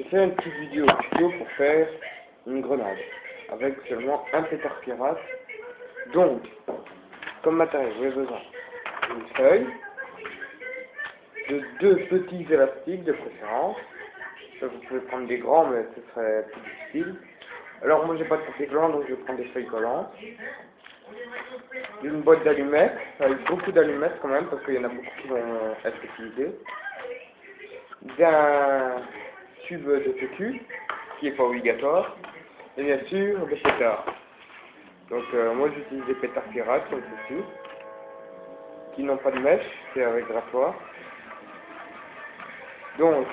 J'ai fait une petite vidéo tuto pour faire une grenade avec seulement un pétard pirate. Donc, comme matériel, vous avez besoin d'une feuille, de deux petits élastiques de préférence. Ça, vous pouvez prendre des grands, mais ce serait plus difficile. Alors moi j'ai pas de papier collant, donc je vais prendre des feuilles collantes. Une boîte d'allumettes, avec beaucoup d'allumettes quand même, parce qu'il y en a beaucoup qui vont être utilisées. D'un tube de PQ, qui n'est pas obligatoire. Et bien sûr, des pétards. Donc moi j'utilise des pétards pirates, comme ceci, qui n'ont pas de mèche, c'est avec grattoir. Donc,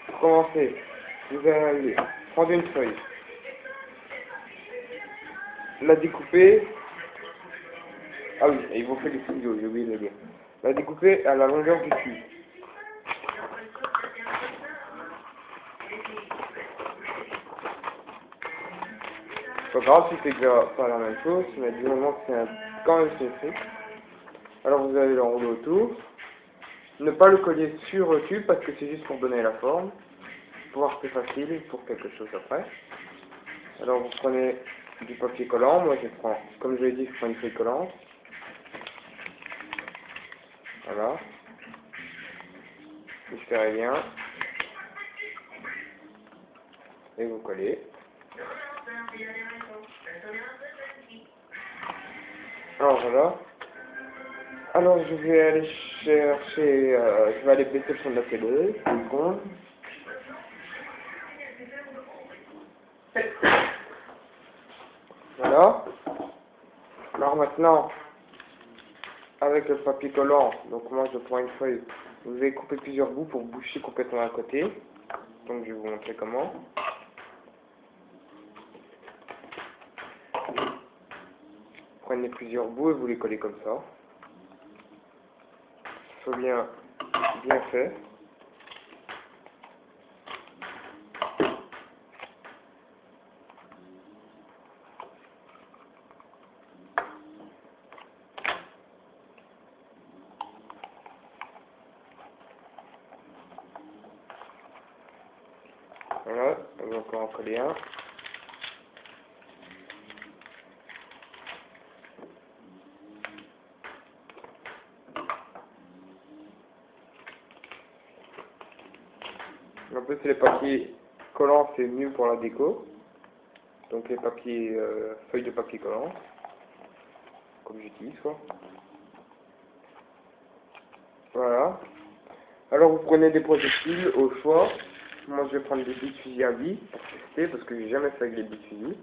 pour commencer, vous allez prendre une feuille, la découper. Ah oui, il vous fait des stylos, j'ai oublié de le dire. La découper à la longueur du tube. C'est pas grave si c'est pas la même chose, mais du moment que c'est quand même symétrique. Alors vous allez l'enrouler autour. Ne pas le coller sur le tube parce que c'est juste pour donner la forme. Pour voir que c'est facile pour quelque chose après. Alors vous prenez du papier collant. Moi je prends, comme je l'ai dit, je prends une feuille collante. Voilà. Vous serrez bien. Et vous collez. Alors voilà. Alors je vais aller chercher, je vais aller baisser le son de la télé, 2 secondes. Voilà. Alors maintenant, avec le papier collant, donc moi je prends une feuille, vous allez couper plusieurs bouts pour boucher complètement à côté. Donc je vais vous montrer comment. Prenez plusieurs bouts et vous les collez comme ça. Il faut bien fait. Voilà, on va encore en coller un. En plus les papiers collants c'est mieux pour la déco. Donc les papiers, feuilles de papier collant, comme j'utilise quoi. Voilà. Alors vous prenez des projectiles au choix. Moi je vais prendre des billes de fusil à vie pour tester parce que j'ai jamais fait avec les billes de fusil.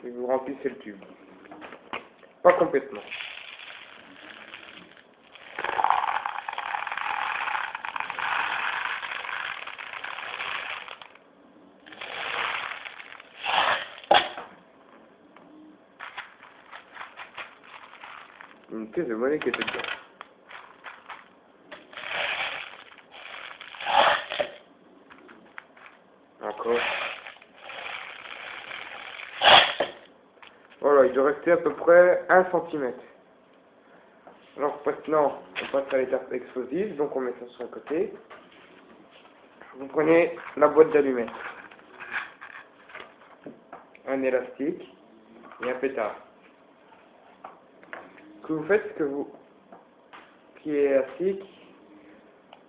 Et vous remplissez le tube. Pas complètement. Une pièce de monnaie qui était dedans. Encore. Voilà, il doit rester à peu près 1 cm. Alors maintenant, on passe à l'étape explosive, donc on met ça sur le côté. Vous prenez la boîte d'allumettes, un élastique et un pétard. Ce que vous faites, c'est que vous pliez l'élastique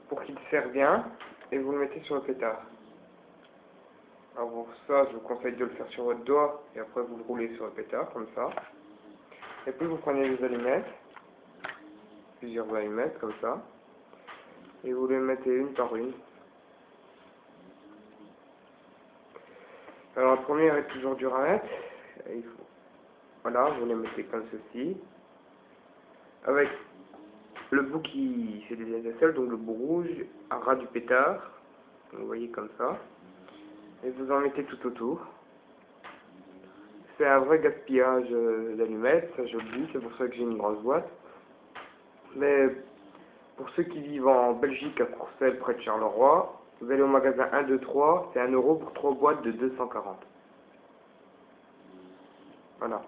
pour qu'il serre bien et vous le mettez sur le pétard. Alors pour ça, je vous conseille de le faire sur votre doigt et après vous le roulez sur le pétard, comme ça. Et puis vous prenez les allumettes, plusieurs allumettes comme ça, et vous les mettez une par une. Alors la première est toujours dure à mettre. Voilà, vous les mettez comme ceci. Avec le bout qui fait des étincelles, donc le bout rouge, à ras du pétard. Donc, vous voyez comme ça. Et vous en mettez tout autour. C'est un vrai gaspillage d'allumettes, ça je le dis, c'est pour ça que j'ai une grosse boîte. Mais pour ceux qui vivent en Belgique, à Courcelles, près de Charleroi, vous allez au magasin 1, 2, 3, c'est 1 € pour 3 boîtes de 240. Voilà.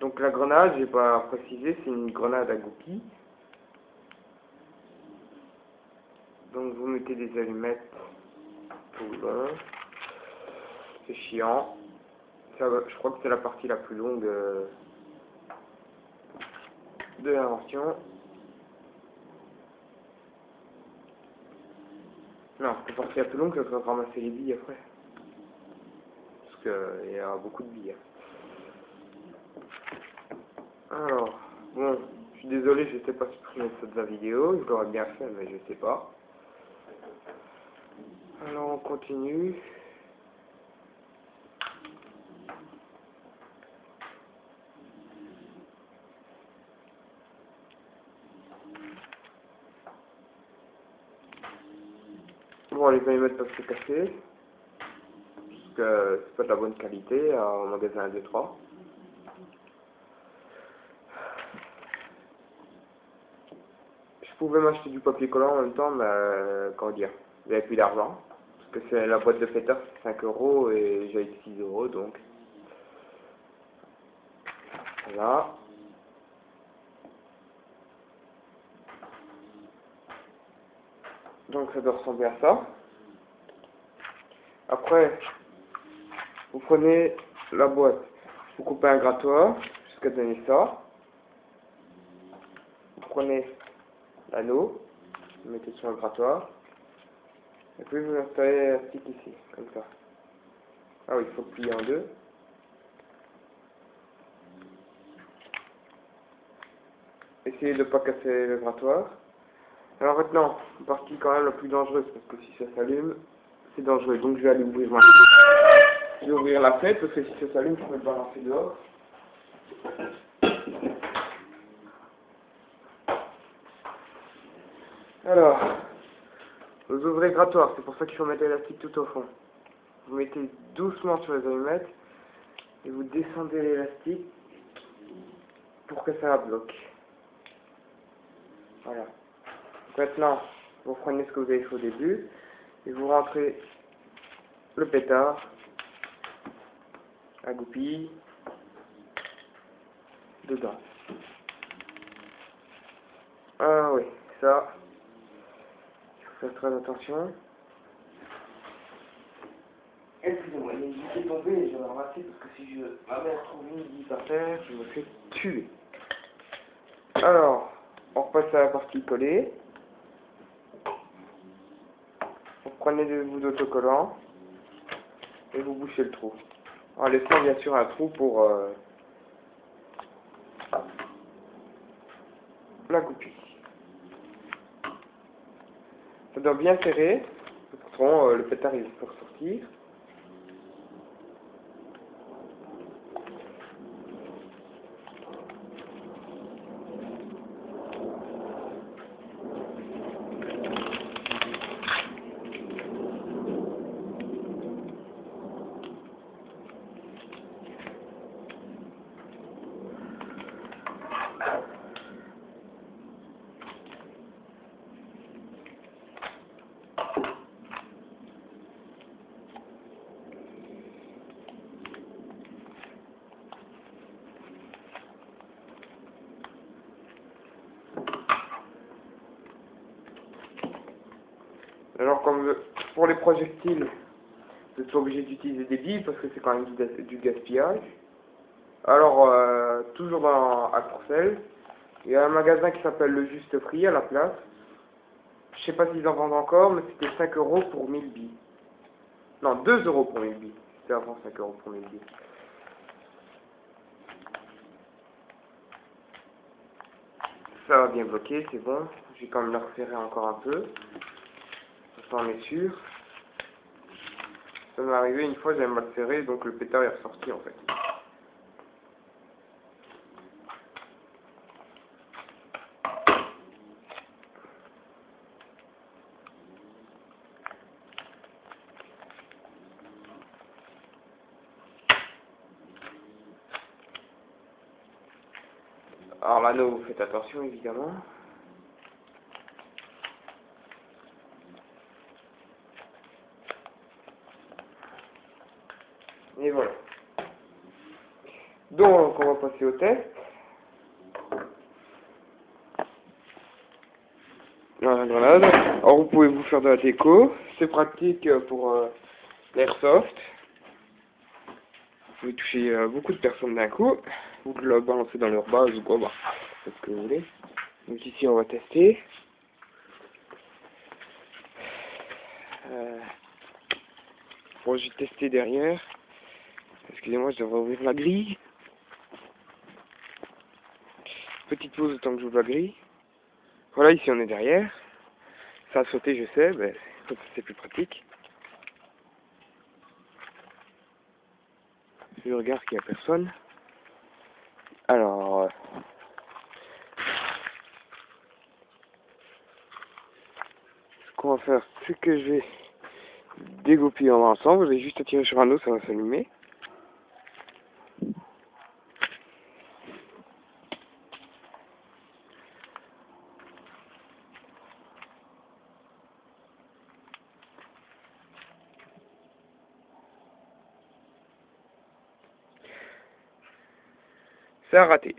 Donc la grenade, j'ai pas précisé, c'est une grenade à Goupi. Donc vous mettez des allumettes tout le long. C'est chiant. Ça, je crois que c'est la partie la plus longue de l'invention. Non, c'est la partie la plus longue, ça doit ramasser les billes après. Parce qu'il y a beaucoup de billes. Alors, bon, je suis désolé, je sais pas supprimer ça de la vidéo, je l'aurais bien fait, mais je sais pas. Alors on continue. Bon, les allumettes peuvent se casser, parce que c'est pas de la bonne qualité au magasin 1-2-3. Je pouvais m'acheter du papier collant en même temps, mais comment dire, j'avais plus d'argent. Parce que c'est la boîte de pétard, c'est 5 € et j'ai 6 € donc. Voilà. Donc ça doit ressembler à ça. Après, vous prenez la boîte, vous coupez un grattoir jusqu'à donner ça. Vous prenez l'anneau, vous mettez sur le grattoir. Et puis vous installez la stick ici, comme ça. Ah oui, il faut plier en deux. Essayez de ne pas casser le grattoir. Alors maintenant, partie quand même la plus dangereuse, parce que si ça s'allume, c'est dangereux. Donc je vais aller ouvrir je vais ouvrir la fenêtre, parce que si ça s'allume, je peux le balancer dehors. Alors, vous ouvrez le grattoir, c'est pour ça qu'il faut mettre l'élastique tout au fond. Vous mettez doucement sur les allumettes, et vous descendez l'élastique pour que ça la bloque. Voilà. Maintenant, vous prenez ce que vous avez fait au début, et vous rentrez le pétard, la goupille, dedans. Ah oui, ça, il faut faire très attention. Excusez-moi, il y a une vie qui est tombée et je vais la ramasser parce que si ma mère trouve une vie par terre, je me fais tuer. Alors, on repasse à la partie collée. Vous prenez des bouts d'autocollant et vous bouchez le trou. En laissant bien sûr un trou pour la goupille. Ça doit bien serrer, parce que sinon le pétard il peut ressortir. Alors comme pour les projectiles, vous êtes pas obligé d'utiliser des billes parce que c'est quand même du gaspillage. Alors toujours à Courcelles, il y a un magasin qui s'appelle Le Juste Prix à la place. Je sais pas s'ils en vendent encore, mais c'était 5 € pour 1000 billes. Non, 2 € pour 1000 billes. C'était avant 5 € pour 1000 billes. Ça va bien bloquer, c'est bon. J'ai quand même le resserrer encore un peu. Ça en est sûr. Ça m'est arrivé une fois, j'avais mal serré, donc le pétard est ressorti en fait. Alors l'anneau, vous faites attention évidemment. Et voilà. Donc on va passer au test. Voilà, grenade. Alors vous pouvez vous faire de la déco, c'est pratique pour l'airsoft. Vous pouvez toucher beaucoup de personnes d'un coup, vous le balancez dans leur base ou quoi, bah, c'est ce que vous voulez. Donc ici on va tester. Bon, je vais tester derrière. Excusez-moi, je devrais ouvrir la grille. Petite pause le temps que j'ouvre la grille. Voilà, ici on est derrière. Ça a sauté, je sais, mais c'est plus pratique. Je regarde qu'il n'y a personne. Alors, ce qu'on va faire, c'est que je vais dégoupiller ensemble. Je vais juste tirer sur un os, ça va s'allumer. Ça a raté.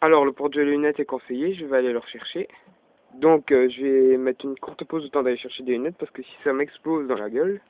Alors, le porte de lunettes est conseillé, je vais aller le rechercher. Donc, je vais mettre une courte pause au temps d'aller chercher des lunettes parce que si ça m'explose dans la gueule,